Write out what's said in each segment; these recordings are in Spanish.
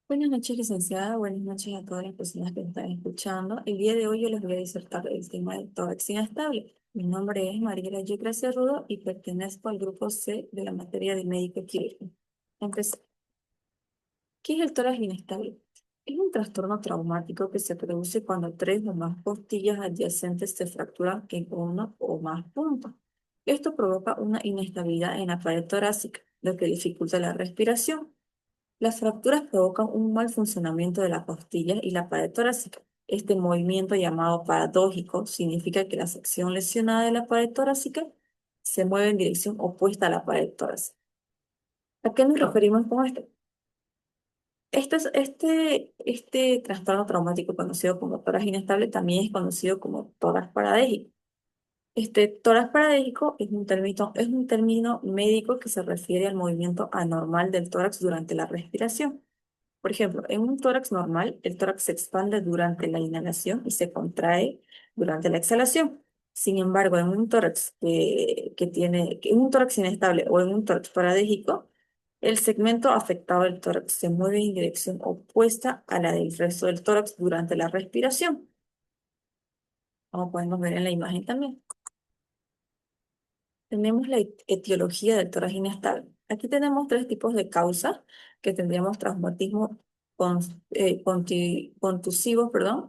Buenas noches, licenciada. Buenas noches a todas las personas que me están escuchando. El día de hoy yo les voy a disertar el tema del tórax inestable. Mi nombre es Mariela Yucra Cerrudo y pertenezco al grupo C de la materia de médico quirúrgico. Empecé. ¿Qué es el tórax inestable? Es un trastorno traumático que se produce cuando tres o más costillas adyacentes se fracturan en uno o más puntos. Esto provoca una inestabilidad en la pared torácica, lo que dificulta la respiración. Las fracturas provocan un mal funcionamiento de la costilla y la pared torácica. Este movimiento llamado paradójico significa que la sección lesionada de la pared torácica se mueve en dirección opuesta a la pared torácica. ¿A qué nos referimos con esto? Este trastorno traumático conocido como tórax inestable también es conocido como tórax paradéjico. Este tórax paradéjico es un término médico que se refiere al movimiento anormal del tórax durante la respiración. Por ejemplo, en un tórax normal, el tórax se expande durante la inhalación y se contrae durante la exhalación. Sin embargo, en un tórax en un tórax inestable o en un tórax paradéjico, el segmento afectado del tórax se mueve en dirección opuesta a la del resto del tórax durante la respiración, como podemos ver en la imagen también. Tenemos la etiología del tórax inestable. Aquí tenemos tres tipos de causas que tendríamos traumatismo contusivos, perdón,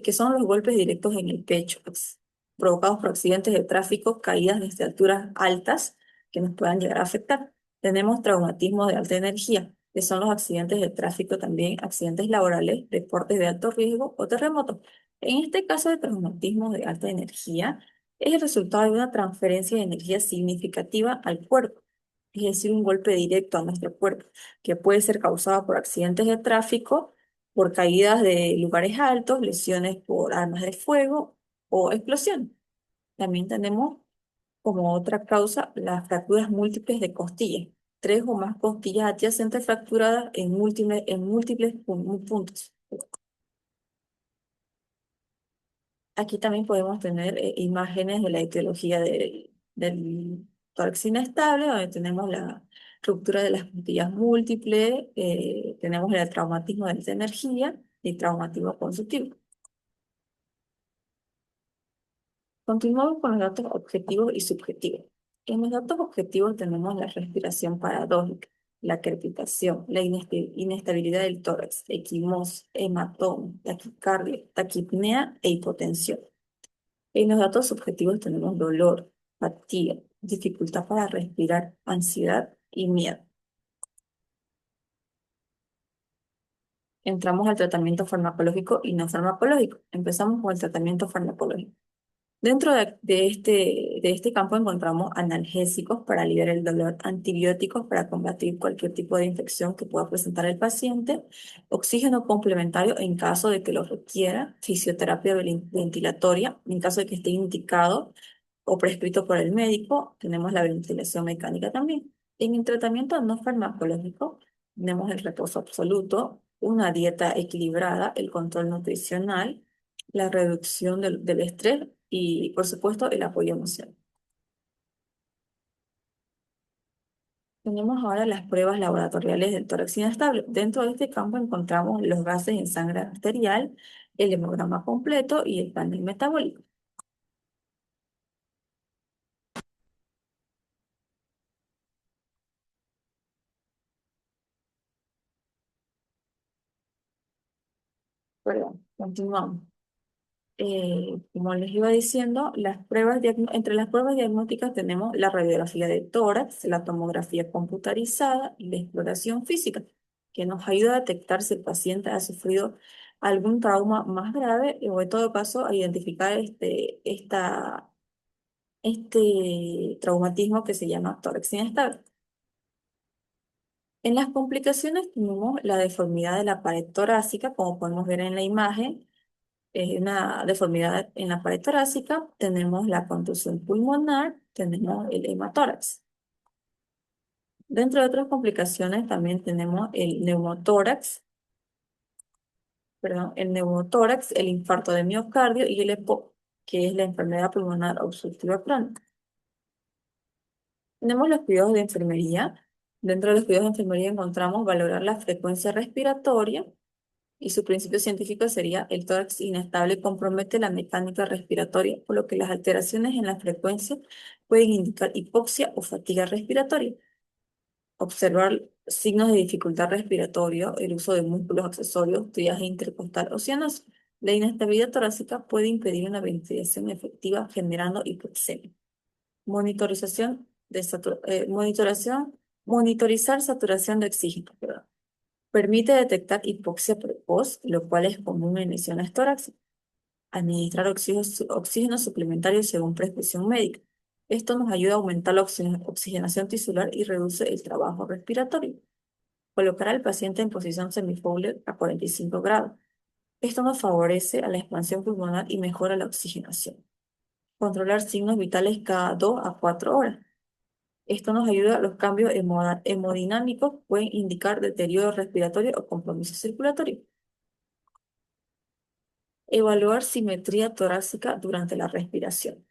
que son los golpes directos en el pecho, pues, provocados por accidentes de tráfico, caídas desde alturas altas que nos puedan llegar a afectar. Tenemos traumatismos de alta energía, que son los accidentes de tráfico también, accidentes laborales, deportes de alto riesgo o terremotos. En este caso de traumatismos de alta energía, es el resultado de una transferencia de energía significativa al cuerpo, es decir, un golpe directo a nuestro cuerpo, que puede ser causado por accidentes de tráfico, por caídas de lugares altos, lesiones por armas de fuego o explosión. También tenemos como otra causa las fracturas múltiples de costillas, tres o más costillas adyacentes fracturadas en múltiples puntos. Aquí también podemos tener imágenes de la etiología del tórax inestable, donde tenemos la ruptura de las costillas múltiples, tenemos el traumatismo de alta energía y traumatismo consultivo. Continuamos con los datos objetivos y subjetivos. En los datos objetivos tenemos la respiración paradójica, la crepitación, la inestabilidad del tórax, equimosis, hematoma, taquicardia, taquipnea e hipotensión. En los datos subjetivos tenemos dolor, fatiga, dificultad para respirar, ansiedad y miedo. Entramos al tratamiento farmacológico y no farmacológico. Empezamos con el tratamiento farmacológico. Dentro de este campo encontramos analgésicos para aliviar el dolor, antibióticos para combatir cualquier tipo de infección que pueda presentar el paciente, oxígeno complementario en caso de que lo requiera, fisioterapia ventilatoria en caso de que esté indicado o prescrito por el médico, tenemos la ventilación mecánica también. En el tratamiento no farmacológico tenemos el reposo absoluto, una dieta equilibrada, el control nutricional, la reducción del estrés y, por supuesto, el apoyo emocional. Tenemos ahora las pruebas laboratoriales del tórax inestable. Dentro de este campo encontramos los gases en sangre arterial, el hemograma completo y el panel metabólico. Perdón, continuamos. Como les iba diciendo, entre las pruebas diagnósticas tenemos la radiografía de tórax, la tomografía computarizada y la exploración física, que nos ayuda a detectar si el paciente ha sufrido algún trauma más grave o en todo caso a identificar este traumatismo que se llama tórax inestable. En las complicaciones tenemos la deformidad de la pared torácica, como podemos ver en la imagen, es una deformidad en la pared torácica, tenemos la contusión pulmonar, tenemos el hematórax. Dentro de otras complicaciones también tenemos el neumotórax, el infarto de miocardio y el EPOC, que es la enfermedad pulmonar obstructiva crónica. Tenemos los cuidados de enfermería. Dentro de los cuidados de enfermería encontramos valorar la frecuencia respiratoria y su principio científico sería el tórax inestable compromete la mecánica respiratoria, por lo que las alteraciones en la frecuencia pueden indicar hipoxia o fatiga respiratoria. Observar signos de dificultad respiratoria, el uso de músculos accesorios, triaje intercostal o cianosis. La inestabilidad torácica puede impedir una ventilación efectiva generando hipoxemia. Monitorización de monitorizar saturación de oxígeno, perdón. Permite detectar hipoxia precoz, lo cual es común en lesiones torácicas. Administrar oxígeno suplementario según prescripción médica. Esto nos ayuda a aumentar la oxigenación tisular y reduce el trabajo respiratorio. Colocar al paciente en posición semifowler a 45 grados. Esto nos favorece a la expansión pulmonar y mejora la oxigenación. Controlar signos vitales cada 2 a 4 horas. Esto nos ayuda a los cambios hemodinámicos, pueden indicar deterioro respiratorio o compromiso circulatorio. Evaluar simetría torácica durante la respiración.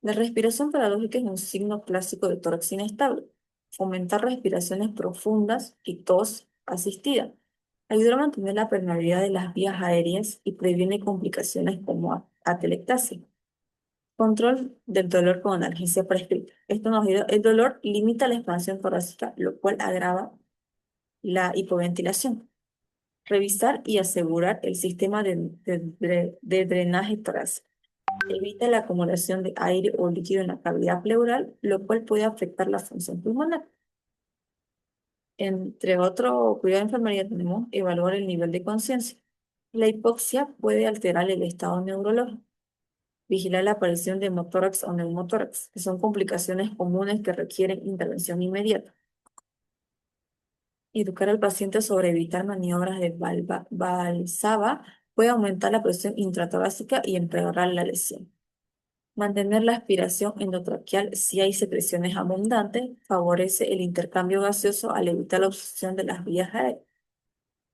La respiración paradójica es un signo clásico de tórax inestable. Fomentar respiraciones profundas y tos asistida. Ayuda a mantener la permeabilidad de las vías aéreas y previene complicaciones como atelectasia. Control del dolor con analgesia prescrita. Esto nos ayuda. El dolor limita la expansión torácica, lo cual agrava la hipoventilación. Revisar y asegurar el sistema de drenaje torácico. Evita la acumulación de aire o líquido en la cavidad pleural, lo cual puede afectar la función pulmonar. Entre otros cuidados de enfermería tenemos evaluar el nivel de conciencia. La hipoxia puede alterar el estado neurológico. Vigilar la aparición de hemotórax o neumotórax, que son complicaciones comunes que requieren intervención inmediata. Educar al paciente sobre evitar maniobras de Valsalva puede aumentar la presión intratorácica y empeorar la lesión. Mantener la aspiración endotraqueal si hay secreciones abundantes favorece el intercambio gaseoso al evitar la obstrucción de las vías aéreas.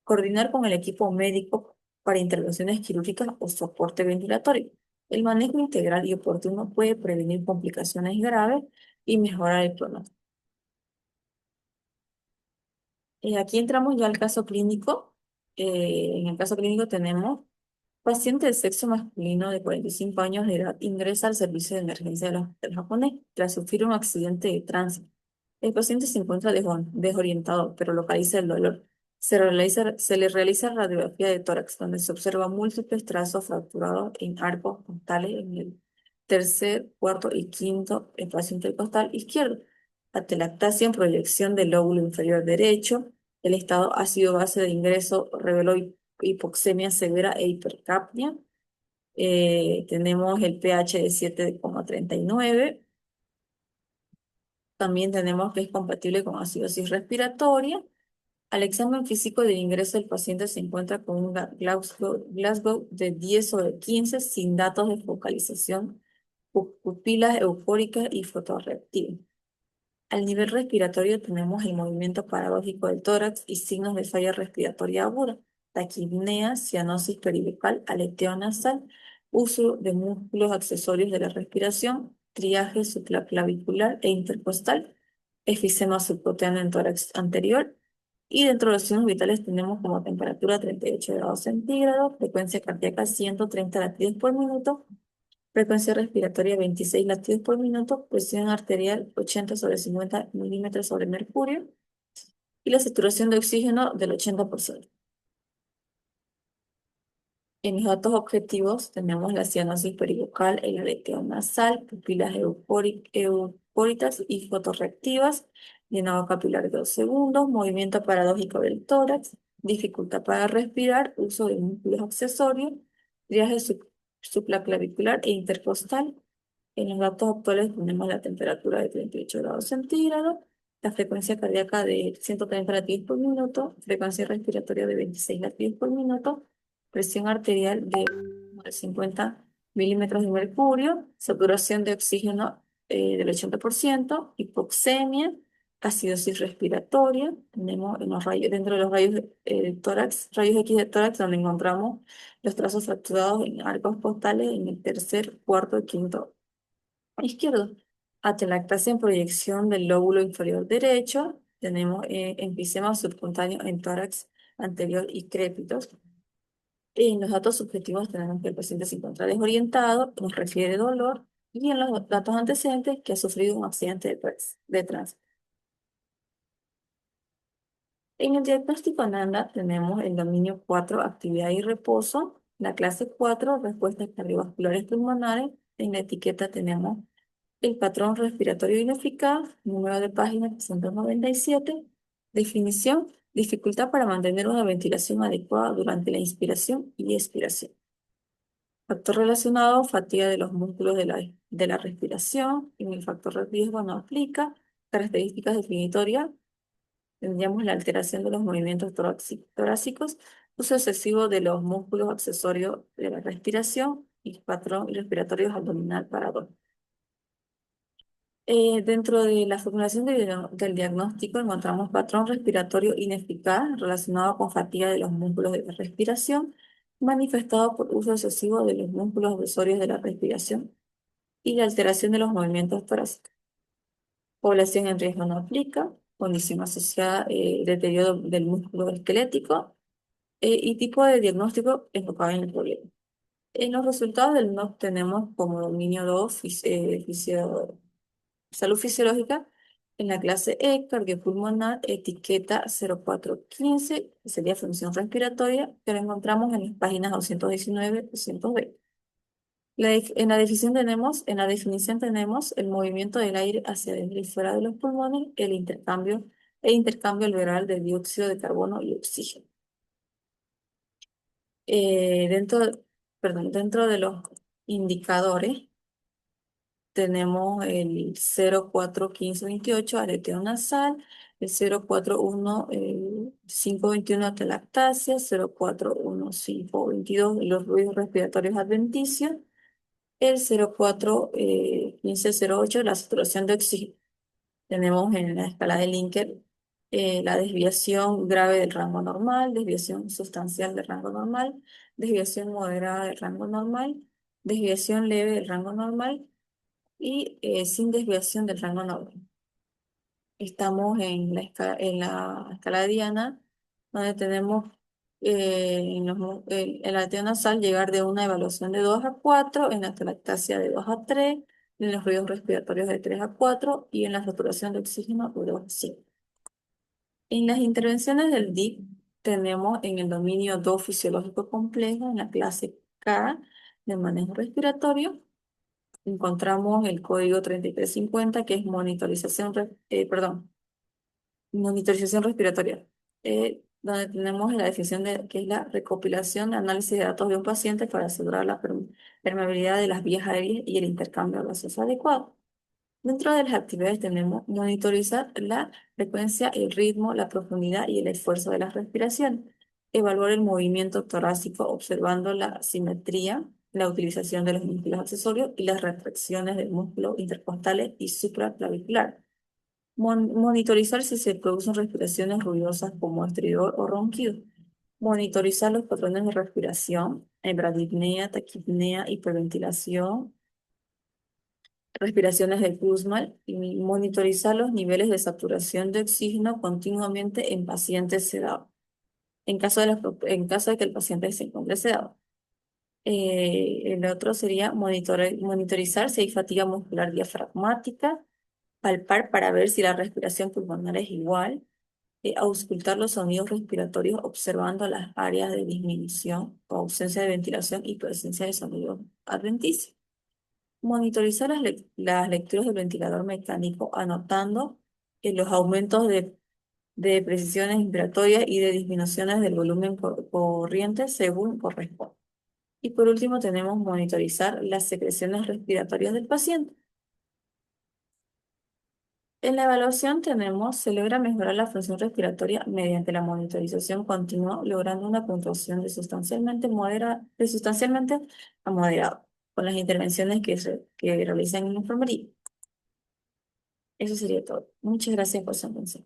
Coordinar con el equipo médico para intervenciones quirúrgicas o soporte ventilatorio. El manejo integral y oportuno puede prevenir complicaciones graves y mejorar el pronóstico. Aquí entramos ya al caso clínico. En el caso clínico tenemos paciente de sexo masculino de 45 años de edad ingresa al servicio de emergencia del hospital japonés tras sufrir un accidente de tránsito. El paciente se encuentra desorientado, pero localiza el dolor. Se le realiza radiografía de tórax, donde se observa múltiples trazos fracturados en arcos costales en el tercer, cuarto y quinto espacio intercostal izquierdo. Atelectasia en proyección del lóbulo inferior derecho. El estado ácido-base de ingreso reveló hipoxemia severa e hipercapnia. Tenemos el pH de 7,39. También tenemos que es compatible con acidosis respiratoria. Al examen físico de ingreso, el paciente se encuentra con un Glasgow de 10/15 sin datos de focalización, pupilas eufóricas y fotorreactivas. Al nivel respiratorio tenemos el movimiento paradójico del tórax y signos de falla respiratoria aguda, taquipnea, cianosis perivocal, aleteo nasal, uso de músculos accesorios de la respiración, triaje supraclavicular e intercostal, efisema subcutáneo en tórax anterior. Y dentro de los signos vitales tenemos como temperatura 38 grados centígrados, frecuencia cardíaca 130 latidos por minuto, frecuencia respiratoria 26 latidos por minuto, presión arterial 80/50 milímetros sobre mercurio y la saturación de oxígeno del 80%. En los datos objetivos tenemos la cianosis perivocal, el aleteo nasal, pupilas eufóricas y fotorreactivas, llenado capilar de 2 segundos, movimiento paradójico del tórax, dificultad para respirar, uso de músculos accesorios, triaje supraclavicular e intercostal. En los datos actuales tenemos la temperatura de 38 grados centígrados, la frecuencia cardíaca de 130 latidos por minuto, frecuencia respiratoria de 26 latidos por minuto, presión arterial de 50 milímetros de mercurio, saturación de oxígeno del 80%, hipoxemia, acidosis respiratoria. Tenemos en los rayos, dentro de los rayos de tórax, rayos X de tórax, donde encontramos los trazos fracturados en arcos postales en el tercer, cuarto y quinto izquierdo. Atelectasia en proyección del lóbulo inferior derecho. tenemos enfisema subcutáneo en tórax anterior y crépitos. En los datos subjetivos tenemos que el paciente se encuentra desorientado, nos refiere dolor, y en los datos antecedentes que ha sufrido un accidente de tránsito. En el diagnóstico NANDA tenemos el dominio 4, actividad y reposo, la clase 4, respuestas cardiovasculares pulmonares. En la etiqueta tenemos el patrón respiratorio ineficaz, número de página 397, definición, dificultad para mantener una ventilación adecuada durante la inspiración y expiración. Factor relacionado, fatiga de los músculos de la respiración. En el factor de riesgo no aplica. Características definitorias, tendríamos la alteración de los movimientos torácicos, uso excesivo de los músculos accesorios de la respiración y patrón respiratorio abdominal parador. Dentro de la formulación del diagnóstico encontramos patrón respiratorio ineficaz relacionado con fatiga de los músculos de la respiración, manifestado por uso excesivo de los músculos accesorios de la respiración y la alteración de los movimientos torácicos. Población en riesgo no aplica, condición asociada, deterioro del músculo esquelético y tipo de diagnóstico enfocado en el problema. En los resultados del NOC tenemos como dominio 2 salud fisiológica en la clase E, cardiopulmonar, etiqueta 0415, que sería función respiratoria, que lo encontramos en las páginas 219 y 220. En la definición tenemos el movimiento del aire hacia adentro y fuera de los pulmones, el intercambio alveolar de dióxido de carbono y oxígeno. Eh, dentro, dentro de los indicadores tenemos el 041528 aleteo nasal, el 041 521 atelactasia, 041522 los ruidos respiratorios adventicios, el 041508 la saturación de oxígeno. Tenemos en la escala de Linker la desviación grave del rango normal, desviación sustancial del rango normal, desviación moderada del rango normal, desviación leve del rango normal y sin desviación del rango normal. Estamos en la escala de Diana, donde tenemos en la teo nasal llegar de una evaluación de 2 a 4, en la atelectasia de 2 a 3, en los ruidos respiratorios de 3 a 4 y en la saturación de oxígeno de 2 a 5. En las intervenciones del DIC tenemos en el dominio 2 fisiológico complejo, en la clase K de manejo respiratorio, encontramos el código 3350 que es monitorización respiratoria, donde tenemos la definición de que es la recopilación de análisis de datos de un paciente para asegurar la permeabilidad de las vías aéreas y el intercambio gaseoso adecuado. Dentro de las actividades tenemos monitorizar la frecuencia, el ritmo, la profundidad y el esfuerzo de la respiración. Evaluar el movimiento torácico observando la simetría, la utilización de los músculos accesorios y las retracciones del músculo intercostales y supraclavicular. Monitorizar si se producen respiraciones ruidosas como estridor o ronquido. Monitorizar los patrones de respiración, bradipnea, taquipnea, hiperventilación, respiraciones de Kussmaul y monitorizar los niveles de saturación de oxígeno continuamente en pacientes sedados, en caso de que el paciente se encuentre sedado. El otro sería monitorizar si hay fatiga muscular diafragmática, palpar para ver si la respiración pulmonar es igual, auscultar los sonidos respiratorios observando las áreas de disminución o ausencia de ventilación y presencia de sonidos adventicios. Monitorizar las lecturas del ventilador mecánico anotando los aumentos de precisiones inspiratorias y de disminuciones del volumen corriente según corresponde. Y por último tenemos monitorizar las secreciones respiratorias del paciente. En la evaluación se logra mejorar la función respiratoria mediante la monitorización continua, logrando una puntuación de sustancialmente a moderado, con las intervenciones que realizan en la enfermería. Eso sería todo. Muchas gracias por su atención.